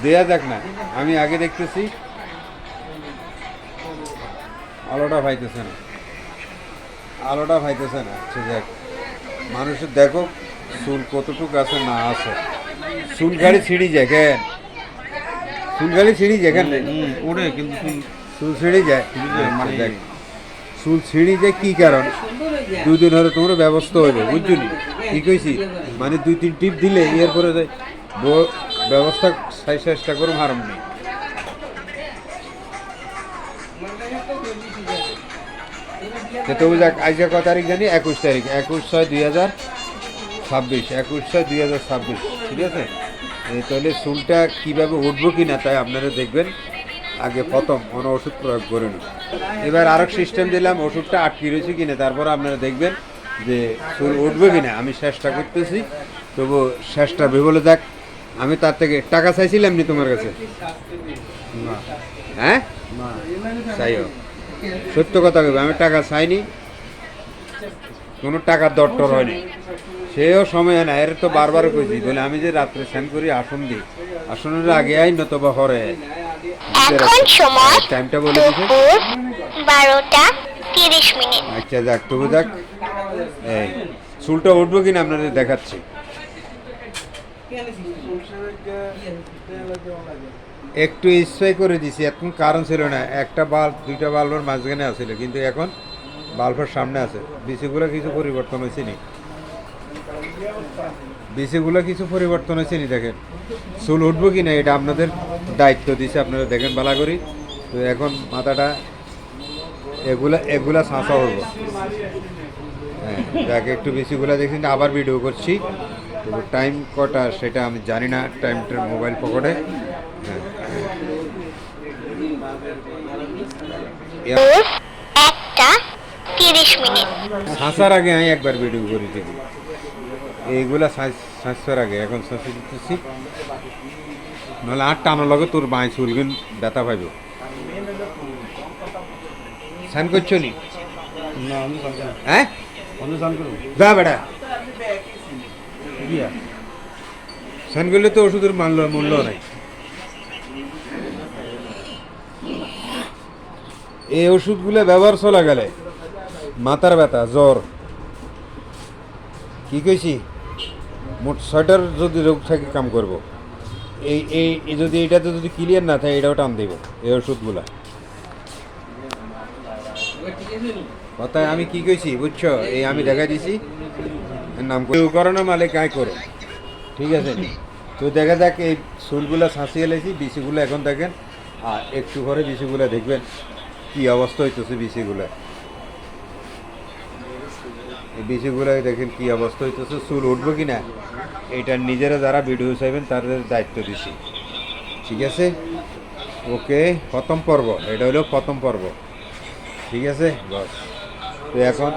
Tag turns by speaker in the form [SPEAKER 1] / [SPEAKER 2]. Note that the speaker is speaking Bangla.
[SPEAKER 1] দেয়া যাক না, আমি আগে দেখতেছি আলোটা পাইতেছে না, আলোটা পাইতেছে না। আচ্ছা যাক, মানুষের দেখো চুল কতটুকু আছে না আছে। চুল গাড়ি ছিঁড়ি যায় কেন? চুল গাড়ি ছিঁড়ি যায় কেন?
[SPEAKER 2] ওরে কিন্তু
[SPEAKER 1] চুল ছিঁড়ি যায়
[SPEAKER 2] মানে
[SPEAKER 1] দেখ, চুল ছিঁড়ি যায় কি কারণ? 2 দিন হলে তোমার ব্যবস্থা হইবে, বুঝছো নি? কি কইছি? মানে 2-3 টিপ দিলে এরপরে ব্যবস্থা চেষ্টা করুম হারাম নেই। তবু যাক, আজকে কত তারিখ জানি? 21 তারিখ, 21/6/2026, 21/6/2026, ঠিক আছে? এই তাহলে চুলটা কীভাবে উঠবো কি না তাই আপনারা দেখবেন। আগে প্রথম কোনো ওষুধ প্রয়োগ করে নিন। এবার আরও সিস্টেম দিলাম, ওষুধটা আটকে রয়েছে কিনা, তারপর আপনারা দেখবেন যে চুল উঠবে কিনা। আমি চেষ্টা করতেছি, তবু চেষ্টা বিফলে যাক। আমি তার থেকে টাকা চাইছিলাম নি তোমার কাছে? হ্যাঁ, চাইও সত্য কথা কইবে, আমি টাকা চাইনি, কোনো টাকার দরটর হয়নি। সেও সময় হয় না, এর তো বারবার কইছি বলে আমি যে রাত্রে স্নান করি আসন দিই, আসনের আগে আই নতবা হরে।
[SPEAKER 3] এখন সময়
[SPEAKER 1] টাইমটা বলে দিছে
[SPEAKER 3] 12:30।
[SPEAKER 1] আচ্ছা যাক, তবু যাক, এই চুলটা উঠবো কিনা আপনাদের দেখাচ্ছি। একটু স্প্রে করে দিছি, এখন কারণ ছিল না, একটা বাল্ব 2টা বাল্বের মাঝখানে আছিল, কিন্তু এখন বাল্বের সামনে আছে। বিসিগুলো কিছু পরিবর্তন হয়েছে নি, বিসিগুলো কিছু পরিবর্তন হয়েছে নি। দেখেন চুল উঠবো কিনা এটা আপনাদের দায়িত্ব দিছে, আপনারা দেখেন ভালো করি। তো এখন মাথাটা এগুলা ছাঁচা হইব। হ্যাঁ দেখ, একটু বেশিগুলো দেখছেন, আবার ভিডিও করছি। তবু টাইম কটা সেটা আমি জানি না, টাইমটা মোবাইল পকেটে। হ্যাঁ,
[SPEAKER 3] 1:30।
[SPEAKER 1] ছাঁচার আগে আমি একবার ভিডিও করে দিই, এইগুলা ছাঁচার আগে এখন ছাঁচি দিতেছি, নাহলে আর টানো লাগে তোর বাঁয় চুল কিন্তু ব্যথা পাইব। স্নান করছো নি? হ্যাঁ যা বেটা, স্নান করলে তো ওষুধের মূল্য নাই। এই ওষুধগুলো ব্যবহার চলা গেলে মাথার ব্যথা, জ্বর, কি কইছি, মোট 6টার যদি রোগ থাকে কাম করব। এই যদি এটাতে যদি ক্লিয়ার না থাকে এটাও টান দেব এই ওষুধগুলা। কথায় আমি কি কইছি বুঝছো? এই আমি দেখা দিছি, এর নাম করো না মালিক আয় করো, ঠিক আছে? তো দেখা যাক, এই চুলগুলা ছাঁচিয়ে লেছি, বিচিগুলো এখন দেখেন, আর একটু পরে বিচিগুলো দেখবেন কি অবস্থা হইতেছে। বিচিগুলা, এই বিচিগুলো দেখেন কি অবস্থা হইতেছে, চুল উঠবো কি না এটা নিজেরা যারা ভিডিও চাইবেন তাদের দায়িত্ব দিছি, ঠিক আছে? ওকে, প্রথম পর্ব এটা হলো প্রথম পর্ব, ঠিক আছে বস। তো এখন